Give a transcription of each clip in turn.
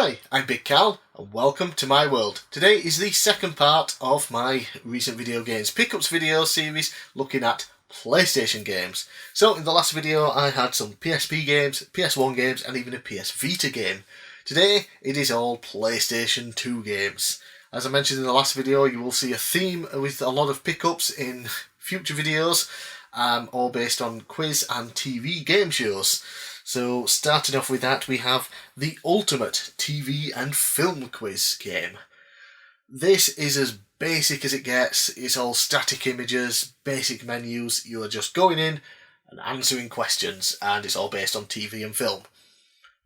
Hi, I'm bigcal and welcome to my world. Today is the second part of my recent video games pickups video series looking at PlayStation games. So in the last video I had some PSP games, PS1 games and even a PS Vita game. Today it is all PlayStation 2 games. As I mentioned in the last video, you will see a theme with a lot of pickups in future videos, all based on quiz and TV game shows. So starting off with that, we have the ultimate TV and film quiz game. This is as basic as it gets. It's all static images, basic menus. You are just going in and answering questions, and it's all based on TV and film.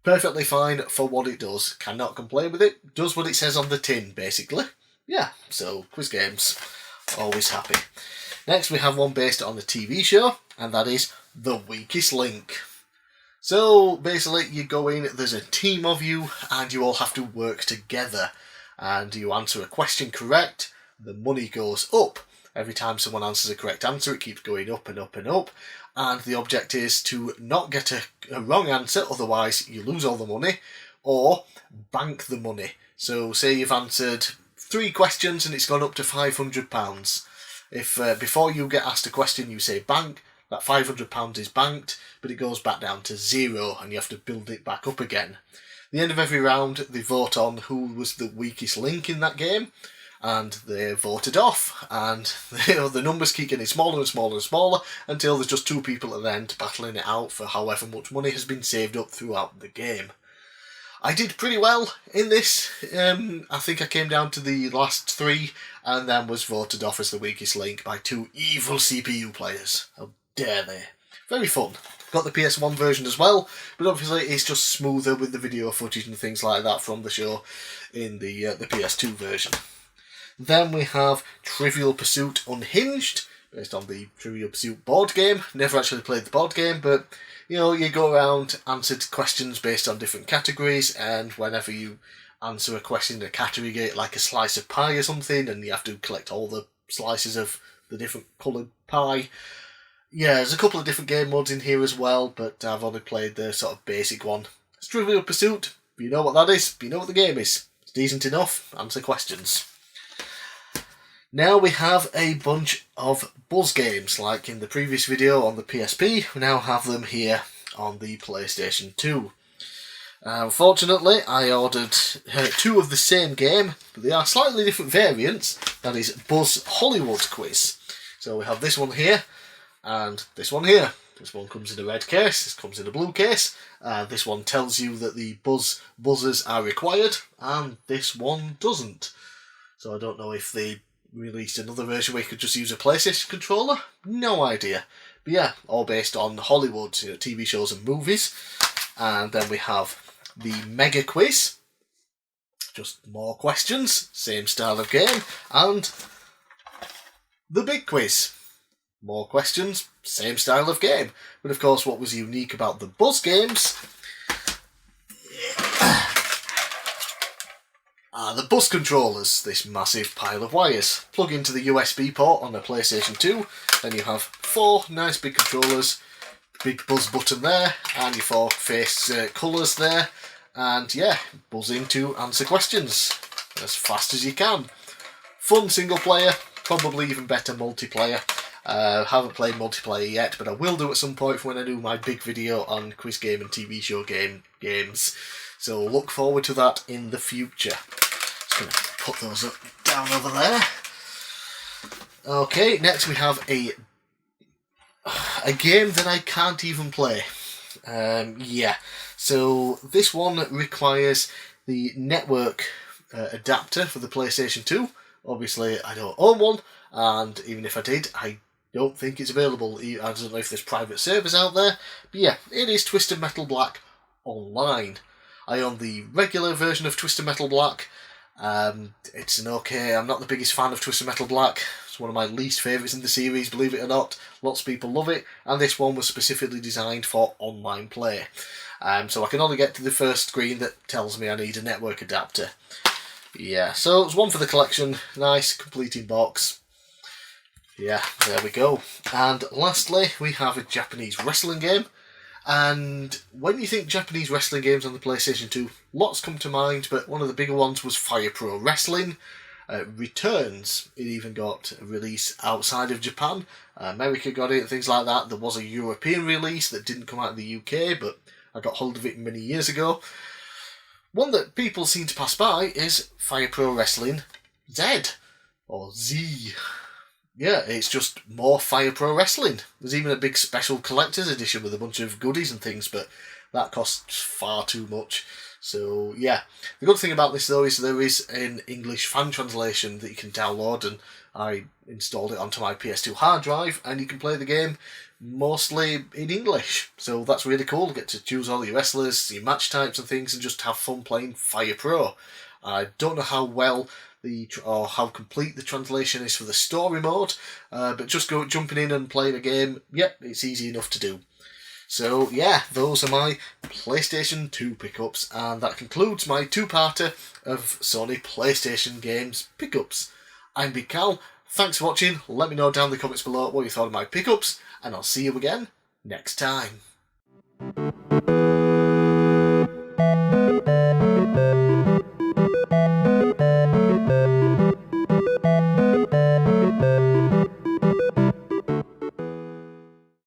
Perfectly fine for what it does. Cannot complain with it. Does what it says on the tin, basically. Yeah, so quiz games. Always happy. Next we have one based on a TV show, and that is The Weakest Link. So basically you go in, there's a team of you and you all have to work together, and you answer a question correct, the money goes up. Every time someone answers a correct answer it keeps going up and up and up, and the object is to not get a wrong answer, otherwise you lose all the money, or bank the money. So say you've answered 3 questions and it's gone up to £500. If before you get asked a question you say bank, that £500 is banked, but it goes back down to 0 and you have to build it back up again. At the end of every round they vote on who was the weakest link in that game, and they're voted off, and the numbers keep getting smaller and smaller and smaller until there's just 2 people at the end battling it out for however much money has been saved up throughout the game. I did pretty well in this. I think I came down to the last 3 and then was voted off as the weakest link by 2 evil CPU players. How dare they? Very fun. Got the PS1 version as well, but obviously it's just smoother with the video footage and things like that from the show in the PS2 version. Then we have Trivial Pursuit Unhinged, based on the Trivial Pursuit board game. Never actually played the board game, but you know, you go around, answer questions based on different categories, and whenever you answer a question in a category, you get like a slice of pie or something, and you have to collect all the slices of the different coloured pie. Yeah, there's a couple of different game modes in here as well, but I've only played the sort of basic one. It's Trivial Pursuit. You know what that is, you know what the game is. It's decent enough. Answer questions. Now we have a bunch of buzz games, like in the previous video on the PSP. We now have them here on the PlayStation 2. Unfortunately, I ordered 2 of the same game, but they are slightly different variants. That is Buzz Hollywood Quiz. So we have this one here, and this one here. This one comes in a red case, this comes in a blue case. This one tells you that the buzzers are required, and this one doesn't. So I don't know if they released another version where you could just use a PlayStation controller. No idea. But yeah, all based on Hollywood, TV shows and movies. And then we have the Mega Quiz. Just more questions, same style of game. And the Big Quiz. More questions, same style of game. But of course what was unique about the Buzz games are the buzz controllers, this massive pile of wires. Plug into the USB port on the PlayStation 2, then you have 4 nice big controllers, big buzz button there, and your 4 face colours there, and yeah, buzz in to answer questions as fast as you can. Fun single player, probably even better multiplayer. Haven't played multiplayer yet, but I will do at some point when I do my big video on quiz game and TV show games. So look forward to that in the future. Just going to put those up, down over there. Okay, next we have a game that I can't even play. Yeah, so this one requires the network adapter for the PlayStation 2. Obviously I don't own one, and even if I did, I don't think it's available. I don't know if there's private servers out there, but yeah, it is Twisted Metal Black Online. I own the regular version of Twisted Metal Black. It's an okay. I'm not the biggest fan of Twisted Metal Black. It's one of my least favourites in the series, believe it or not. Lots of people love it, and this one was specifically designed for online play. So I can only get to the first screen that tells me I need a network adapter. Yeah, so it's one for the collection. Nice, completing box. Yeah, there we go. And lastly, we have a Japanese wrestling game. And when you think Japanese wrestling games on the PlayStation 2, lots come to mind, but one of the bigger ones was Fire Pro Wrestling. Returns, it even got a release outside of Japan. America got it, things like that. There was a European release that didn't come out of the UK, but I got hold of it many years ago. One that people seem to pass by is Fire Pro Wrestling Z, or Z. Yeah, it's just more Fire Pro Wrestling. There's even a big special collector's edition with a bunch of goodies and things, but that costs far too much. So, yeah. The good thing about this, though, is there is an English fan translation that you can download, and I installed it onto my PS2 hard drive, and you can play the game mostly in English. So that's really cool. You get to choose all your wrestlers, your match types and things, and just have fun playing Fire Pro. I don't know how well or how complete the translation is for the story mode, but just jumping in and playing a game, yep, it's easy enough to do. So yeah, those are my PlayStation 2 pickups, and that concludes my two-parter of Sony PlayStation games pickups. I'm Big Cal, thanks for watching, let me know down in the comments below what you thought of my pickups, and I'll see you again next time.